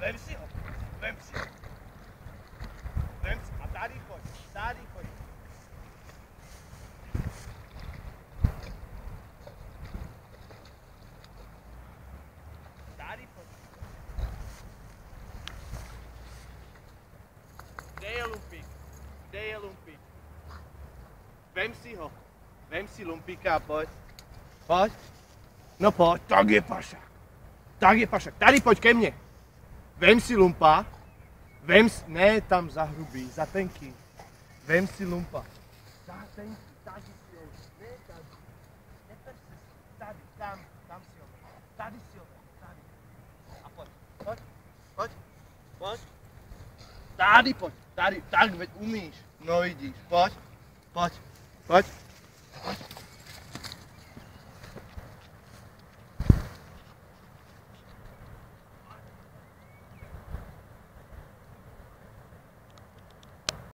Vem si ho. Vem si ho. Vem si. A tady pojď. Tady pojď. Tady pojď. Kde je lumpík? Kde je lumpík? Vem si ho. Vem si lumpíka a pojď. Pojď. No pojď, tak je pašák. Tak je pašák. Tady pojď ke mně. Vem si lumpa. Vem si, ne tam za hrubý, za tenký. Vem si lumpa. Za tenký, tady si ho. Ne tady. Neper se tady, tam si ho. Tady si ho. Tady. A pojď. Pojď. Pojď. Pojď. Tady pojď. Tady, tak veď umíš. No vidíš. Pojď. Pojď. Pojď. Pojď.